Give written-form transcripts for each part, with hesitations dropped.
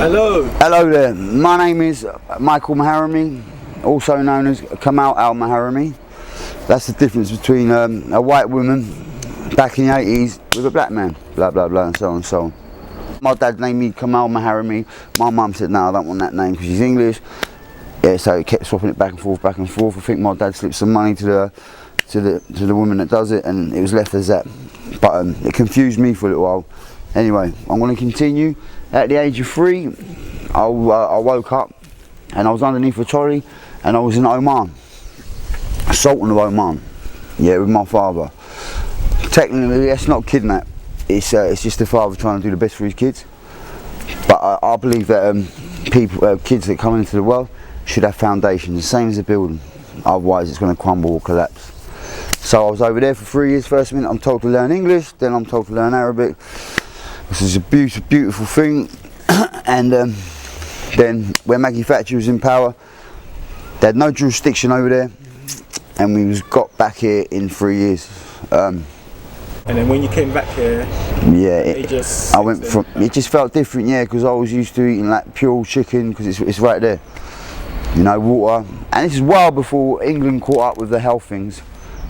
Hello. Hello there. My name is Michael Maharami, also known as Kamal al-Maharami. That's the difference between a white woman back in the 80s with a black man, blah blah blah and so on and so on. My dad named me Kamal Maharami. My mum said no, I don't want that name because she's English. Yeah, so he kept swapping it back and forth, back and forth. I think my dad slipped some money to the woman that does it, and it was left as that. But it confused me for a little while. Anyway, I'm going to continue. At the age of 3, I woke up and I was underneath a trolley and I was in Oman, Sultan of Oman, yeah, with my father. Technically, that's not kidnap. It's just the father trying to do the best for his kids. But I believe that kids that come into the world should have foundations, the same as a building. Otherwise, it's going to crumble or collapse. So I was over there for 3 years. First minute I'm told to learn English, then I'm told to learn Arabic. This is a beautiful, beautiful thing. And then when Maggie Thatcher was in power, they had no jurisdiction over there, and we got back here in 3 years. And then when you came back here, yeah, it just felt different, yeah, because I was used to eating like pure chicken, because it's right there, you know, water. And this is well before England caught up with the health things.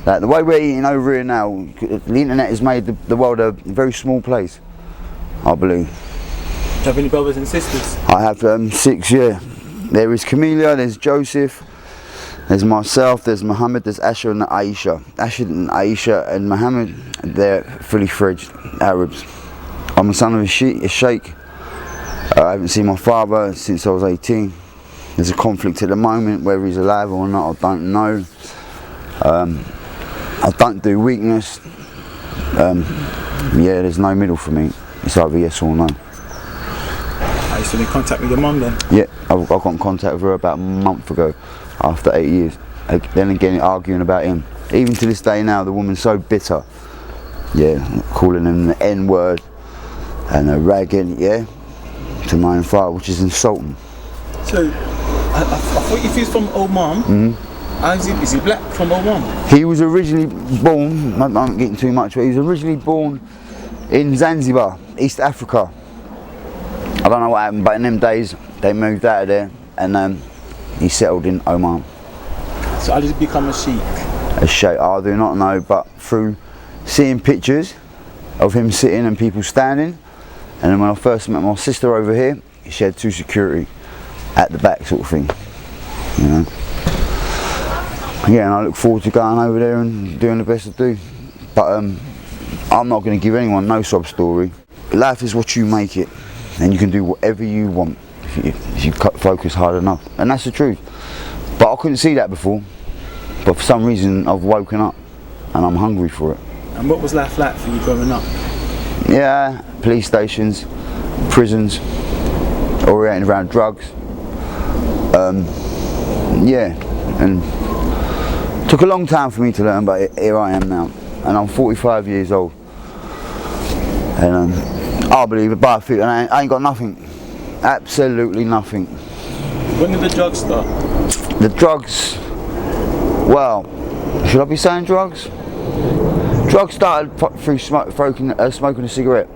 Like the way we're eating over here now, the internet has made the world a very small place, I believe. Do you have any brothers and sisters? I have 6, yeah. There is Camelia, there's Joseph, there's myself, there's Mohammed, there's Asher and Aisha. Asher and Aisha and Mohammed, they're fully fledged Arabs. I'm a son of a sheikh. I haven't seen my father since I was 18. There's a conflict at the moment, whether he's alive or not, I don't know. I don't do weakness. Yeah, there's no middle for me. It's either yes or no. Are you still in contact with your mum then? Yeah, I got in contact with her about a month ago, after 8 years. Then again, arguing about him. Even to this day now, the woman's so bitter. Yeah, calling him the N-word and a ragging, yeah, to my own father, which is insulting. So, I thought if he's from Oman, is he black from Oman? He was originally born, I'm not getting too much, but he was originally born in Zanzibar, East Africa. I don't know what happened, but in them days they moved out of there and he settled in Oman. So how did he become a sheikh? A sheikh, I do not know, but through seeing pictures of him sitting and people standing, and then when I first met my sister over here, she had 2 security at the back sort of thing, you know. Yeah, and I look forward to going over there and doing the best I do. But I'm not going to give anyone no sob story. Life is what you make it, and you can do whatever you want if you focus hard enough, and that's the truth. But I couldn't see that before, but for some reason I've woken up and I'm hungry for it. And what was life like for you growing up? Yeah, police stations, prisons, oriented around drugs. Yeah, and it took a long time for me to learn, but here I am now, and I'm 45 years old, and I believe it, but I feel I ain't got nothing, absolutely nothing. When did the drugs start? The drugs, well, should I be saying drugs? Drugs started through smoking a cigarette.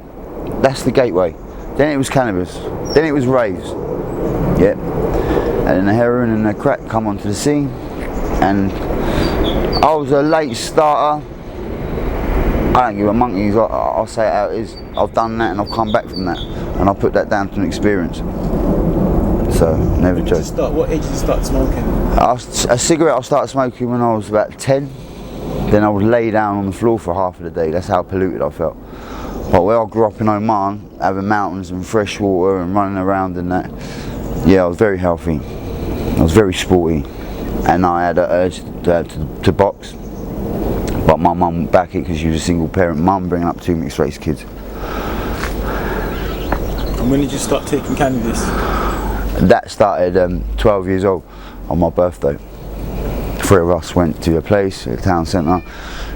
That's the gateway. Then it was cannabis. Then it was raves. Yeah. And then the heroin and the crack come onto the scene. And I was a late starter. I don't give a monkey's. I'll say it how it is. I've done that and I've come back from that. And I put that down to an experience. So, never joke. What age did you start smoking? A cigarette I started smoking when I was about 10. Then I would lay down on the floor for half of the day. That's how polluted I felt. But where I grew up in Oman, having mountains and fresh water and running around and that, yeah, I was very healthy. I was very sporty. And I had an urge to box. But my mum went back it because she was a single parent mum bringing up 2 mixed race kids. And when did you start taking cannabis? That started 12 years old on my birthday. 3 of us went to a place, a town centre,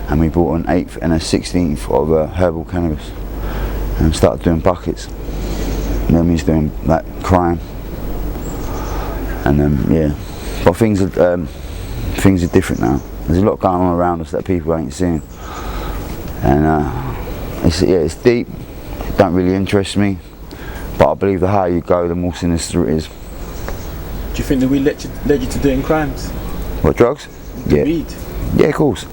and we bought an 1/8 and a 16th of herbal cannabis and started doing buckets. And then we was doing like crime, and yeah. But things are different now. There's a lot going on around us that people ain't seeing, and it's deep. It don't really interest me. But I believe the higher you go, the more sinister it is. Do you think the weed led you to doing crimes? What, drugs? The Yeah. weed? Yeah, of course.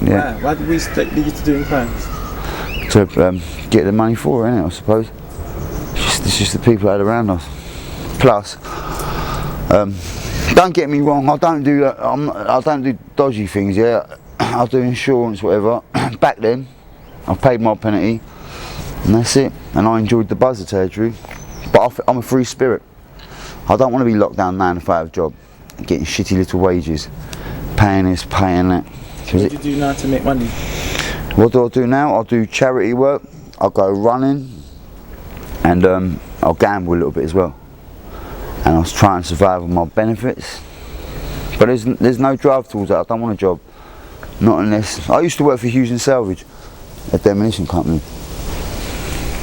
Yeah. Why did weed lead you to doing crimes? To get the money for it, innit, I suppose. It's just the people that are around us. Plus, don't get me wrong, I don't do dodgy things, yeah. I do insurance, whatever. Back then, I paid my penalty, and that's it. And I enjoyed the buzz, to tell you the truth. But I'm a free spirit. I don't want to be locked down 9 to 5 job, getting shitty little wages, paying this, paying that. What do you do now to make money? What do I do now? I'll do charity work, I'll go running, and I'll gamble a little bit as well. And I'll try and survive on my benefits. But there's no drive towards that. I don't want a job. Not unless... I used to work for Hughes and Salvage, a demolition company.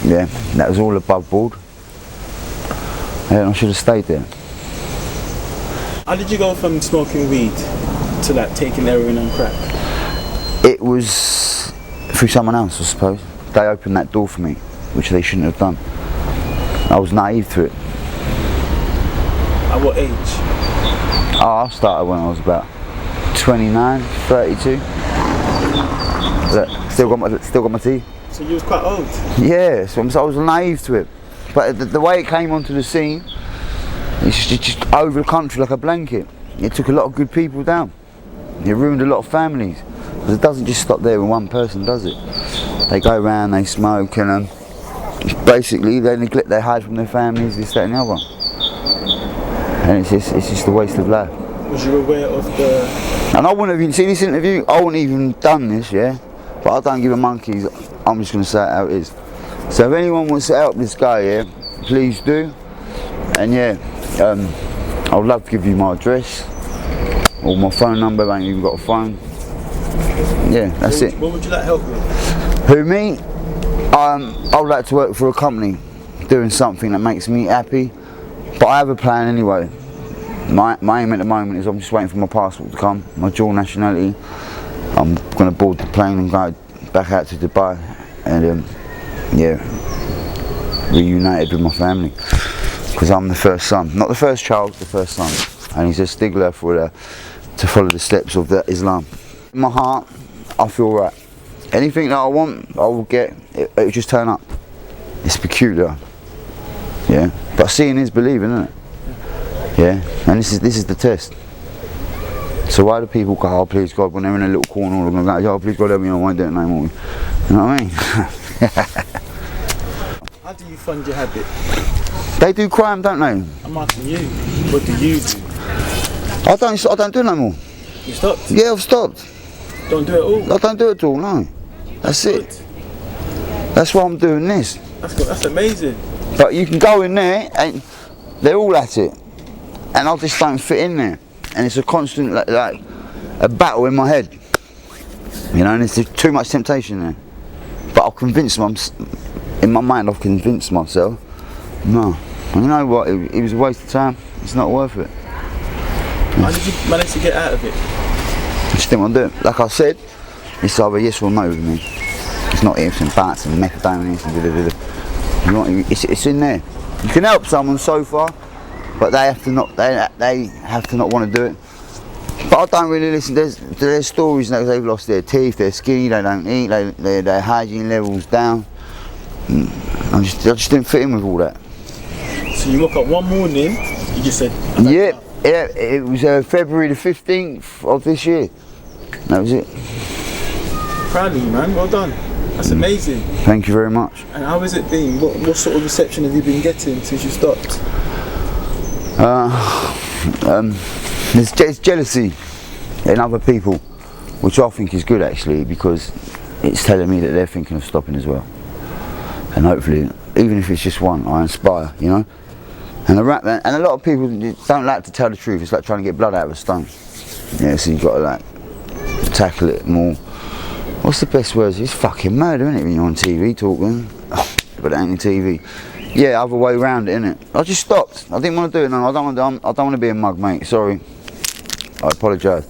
Yeah, that was all above board. And I should have stayed there. How did you go from smoking weed to like taking heroin and crack? It was through someone else, I suppose. They opened that door for me, which they shouldn't have done. I was naive to it. At what age? Oh, I started when I was about 29, 32. Look, still got my teeth. So you was quite old? Yeah, so I was naive to it. But the way it came onto the scene, it's just over the country like a blanket. It took a lot of good people down. It ruined a lot of families. Because it doesn't just stop there with one person, does it? They go around, they smoke, and basically they neglect, they hide from their families, this, that and the other. And it's just a waste of life. Was you aware of the... And I wouldn't have even, see this interview, I wouldn't even done this, yeah? But I don't give a monkey's, I'm just going to say it how it is. So if anyone wants to help this guy, yeah, please do. And yeah, I would love to give you my address, or my phone number, I ain't even got a phone. Yeah, that's it. What would you like help with? Who, me? I would like to work for a company, doing something that makes me happy. But I have a plan anyway. My aim at the moment is I'm just waiting for my passport to come, my dual nationality. I'm going to board the plane and go back out to Dubai and yeah, reunited with my family. Because I'm the first son, not the first child, the first son. And he's a stickler for to follow the steps of Islam. In my heart, I feel right. Anything that I want, I will get. It'll just turn up. It's peculiar. Yeah, but seeing is believing, isn't it? Yeah, and this is the test. So why do people go, oh please God, when they're in a little corner, they're going to go, oh please God help me, I won't do it no more. You know what I mean? How do you fund your habit? They do crime, don't they? I'm asking you, what do you do? I don't do it no more. You stopped? Yeah, I've stopped. Don't do it all? I don't do it at all, no. That's it. That's why I'm doing this. That's amazing. But you can go in there and they're all at it. And I just don't fit in there. And it's a constant, like a battle in my head. You know, and there's too much temptation there. But I've convinced in my mind I've convinced myself, no. And you know what, it was a waste of time. It's not worth it. How did you manage to get out of it? I just didn't want to do it. Like I said, it's either yes or no with me. It's not ifs and buts and methadone and it's in there. You can help someone so far, but they have to not want to do it. But I don't really listen. There's stories that they've lost their teeth, they're skinny, they don't eat, their hygiene levels down. I just didn't fit in with all that. So you woke up one morning, you just said... Yeah, it was February the 15th of this year. That was it. Proud of you, man. Well done. That's amazing. Thank you very much. And how has it been? What sort of reception have you been getting since you stopped? There's jealousy in other people, which I think is good actually, because it's telling me that they're thinking of stopping as well. And hopefully, even if it's just one, I inspire, you know. And a lot of people don't like to tell the truth. It's like trying to get blood out of a stone. Yeah, so you've got to like tackle it more. What's the best words? It's fucking murder, isn't it, when you're on TV talking? But it ain't on TV. Yeah, other way around it, innit? I just stopped. I didn't want to do it. No, I don't want to be a mug, mate. Sorry. I apologise.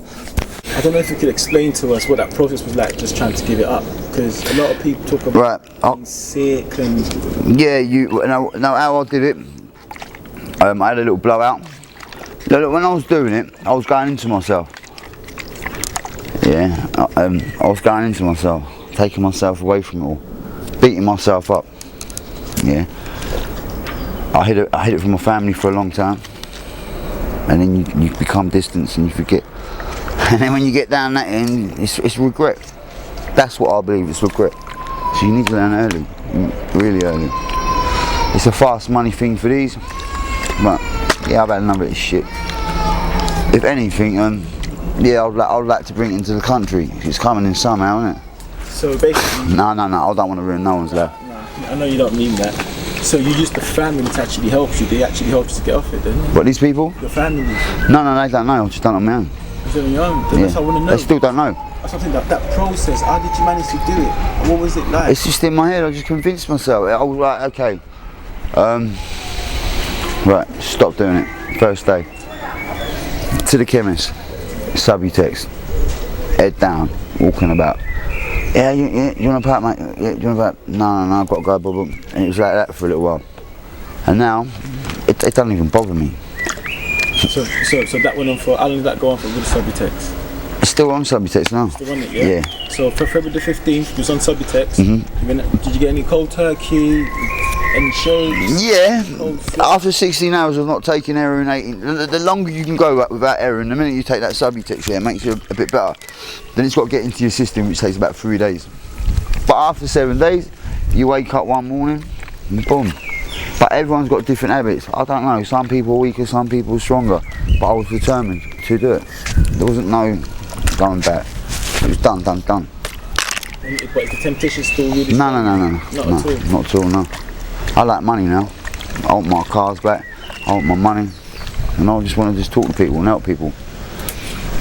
I don't know if you could explain to us what that process was like, just trying to give it up. Because a lot of people talk about being sick and... Yeah, no, how I did it, I had a little blowout. Look, when I was doing it, I was going into myself. Yeah, I was going into myself, taking myself away from it all, beating myself up. Yeah, I hid it from my family for a long time, and then you become distant and you forget. And then when you get down that end, it's regret. That's what I believe, it's regret. So you need to learn early, really early. It's a fast money thing for these, but yeah, I've had enough of this shit. If anything, yeah, I'd like to bring it into the country. It's coming in somehow, isn't it? So basically... No, I don't want to ruin no one's life. No, I know you don't mean that. So you use the family to actually help you. They actually help you to get off it, don't they? What, these people? The family. No, they don't know. I've just done it on my own. Is it on your own? That's what I want to know. They still don't know. That's something that process. How did you manage to do it? What was it like? It's just in my head. I just convinced myself. I was like, okay, right, stop doing it. First day. To the chemist. Subutex. Head down. Walking about. Yeah, you want to pack, mate? Yeah, you want to pack? No, I've got to go, blah. And it was like that for a little while. And now, it doesn't even bother me. So that went on for, how long did that go on for with Subutex? It's still on Subutex now. Still on it, yeah? Yeah. So for February the 15th, it was on Subutex. Mm-hmm. Did you get any cold turkey, any shakes? Yeah. After 16 hours of not taking heroin, the longer you can go without heroin, the minute you take that Subutex, yeah, it makes you a bit better. Then it's got to get into your system, which takes about 3 days. But after 7 days, you wake up one morning, and boom. But everyone's got different habits. I don't know, some people are weaker, some people are stronger. But I was determined to do it. There wasn't no going back. It was done. But is the temptation still really No. Not at all? Not at all, no. I like money now. I want my cars back. I want my money. And I just want to talk to people and help people.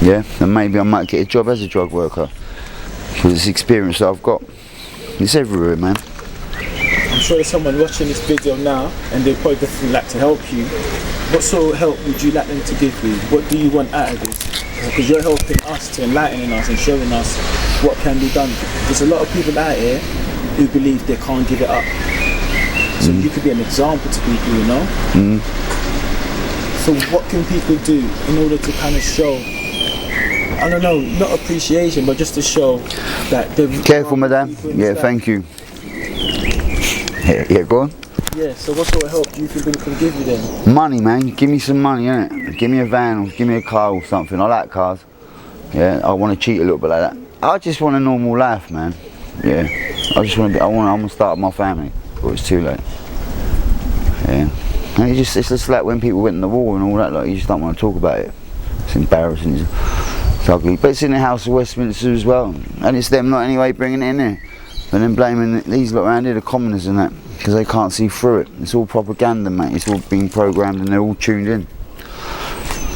Yeah, and maybe I might get a job as a drug worker. Because it's experience that I've got. It's everywhere, man. I'm sure there's someone watching this video now and they'd probably definitely like to help you. What sort of help would you like them to give you? What do you want out of this? Because you're helping us to enlightening us and showing us what can be done. There's a lot of people out here who believe they can't give it up. So you could be an example to people, you know? So what can people do in order to kind of show, I don't know, not appreciation, but just to show that they're... Careful, madam. Yeah, thank you. Yeah, go on. Yeah, so what sort of help do you think we can give you then? Money, man. Give me some money, innit? Give me a van or give me a car or something. I like cars. Yeah, I want to cheat a little bit like that. I just want a normal life, man. Yeah, I just want to be. I want to start my family, but it's too late. Yeah, and it's just like when people went in the war and all that. Like, you just don't want to talk about it. It's embarrassing. It's ugly. But it's in the House of Westminster as well, and it's them not anyway bringing it in there, and then blaming these lot around here, the commoners and that, because they can't see through it. It's all propaganda, mate. It's all being programmed and they're all tuned in.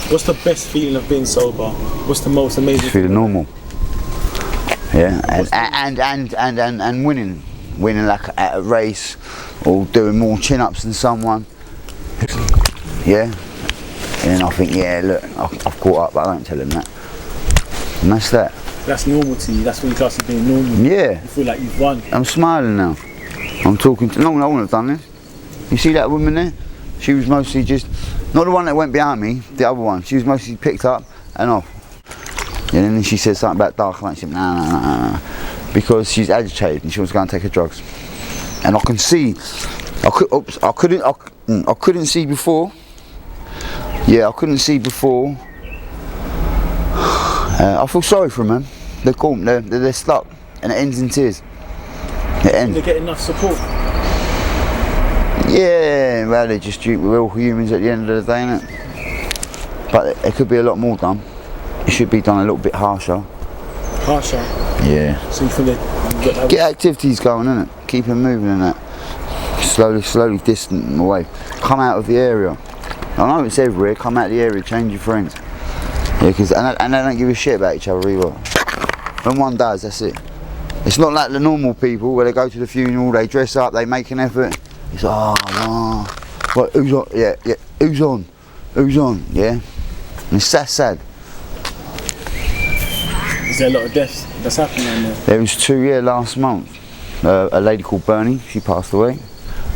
What's the best feeling of being sober? What's the most amazing? Just feeling normal. Yeah, and winning like at a race, or doing more chin-ups than someone. Yeah, and I think, yeah, look, I've caught up, but I don't tell them that. And that's that. That's normal to you. That's what you class as being normal. Yeah. You feel like you've won. I'm smiling now. I'm talking to, no, I wouldn't have done this. You see that woman there? She was mostly just, not the one that went behind me, the other one. She was mostly picked up and off. And then she said something about dark light. She said, nah. Because she's agitated and she wants to go and take her drugs. And I can see, I couldn't see before. Yeah, I couldn't see before. I feel sorry for them, man. They're caught, they're stuck, and it ends in tears. It ends. They get enough support. Yeah, well, they're just we're all humans at the end of the day, innit? But there could be a lot more done. It should be done a little bit harsher. Harsher? Yeah. So you feel that... Get activities going, innit? Keep them moving and that. Slowly distance them away. Come out of the area. I know it's everywhere. Come out of the area, change your friends. Yeah, and they don't give a shit about each other either. When one does, that's it. It's not like the normal people where they go to the funeral, they dress up, they make an effort. It's what, who's on? Yeah, who's on? Who's on? Yeah. And it's sad. Is there a lot of deaths that's happening on there? There was 2 last month. A lady called Bernie, she passed away.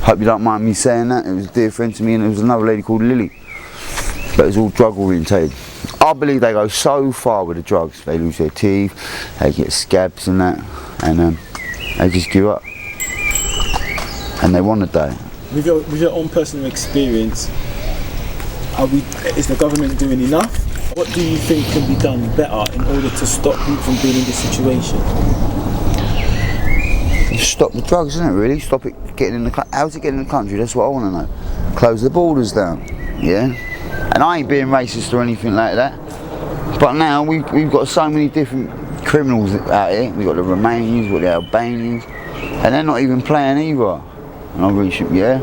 Hope you don't mind me saying that. It was a dear friend to me, and there was another lady called Lily. But it was all drug orientated. I believe they go so far with the drugs. They lose their teeth, they get scabs and that, and they just give up. And they want to die. With your own personal experience, is the government doing enough? What do you think can be done better in order to stop people from being in this situation? Stop the drugs, isn't it, really? Stop it getting in the country. How's it getting in the country? That's what I want to know. Close the borders down, yeah? And I ain't being racist or anything like that. But now we've got so many different criminals out here. We've got the Romanians, we've got the Albanians, and they're not even playing either. And I really should, yeah?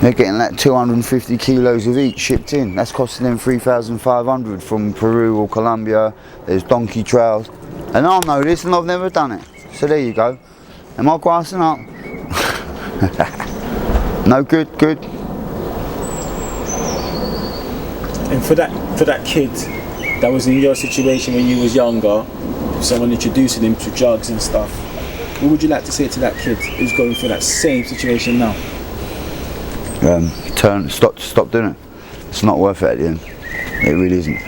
They're getting like 250 kilos of each shipped in. That's costing them 3,500 from Peru or Colombia. There's donkey trails. And I know this and I've never done it. So there you go. Am I grassing up? No good, good. And for that kid that was in your situation when you was younger, someone introducing him to drugs and stuff, what would you like to say to that kid who's going through that same situation now? Stop doing it. It's not worth it at the end. It really isn't.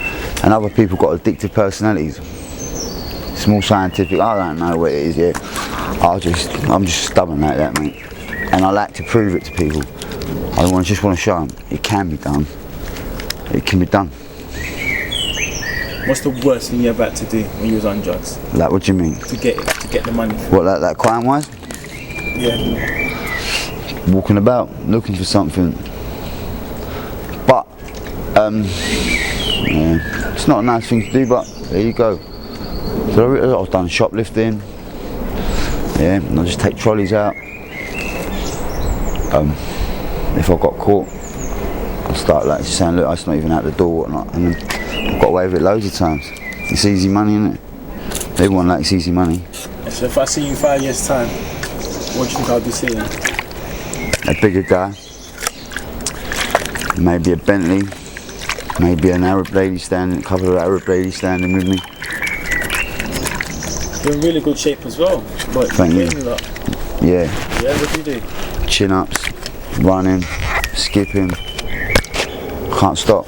And other people got addictive personalities. It's more scientific. I don't know what it is yet. I'm just stubborn like that, mate. And I like to prove it to people. I just want to show them it can be done. It can be done. What's the worst thing you ever had to do when you was on drugs? Like, what do you mean? To get the money. What, like that crime-wise? Yeah. Walking about, looking for something. But, yeah, it's not a nice thing to do, but there you go. So I've done shoplifting. Yeah, and I just take trolleys out. If I got caught, I start like saying, look, it's not even out the door, whatnot, and then I've got away with it loads of times. It's easy money, isn't it? Everyone likes easy money. So if I see you in 5 years' time, what do you think I'll be seeing? A bigger guy, maybe a Bentley, maybe an Arab lady standing, a couple of Arab ladies standing with me. You're in really good shape as well. But Thank you. Yeah. Yeah, what do you do? Chin ups, running, skipping, can't stop.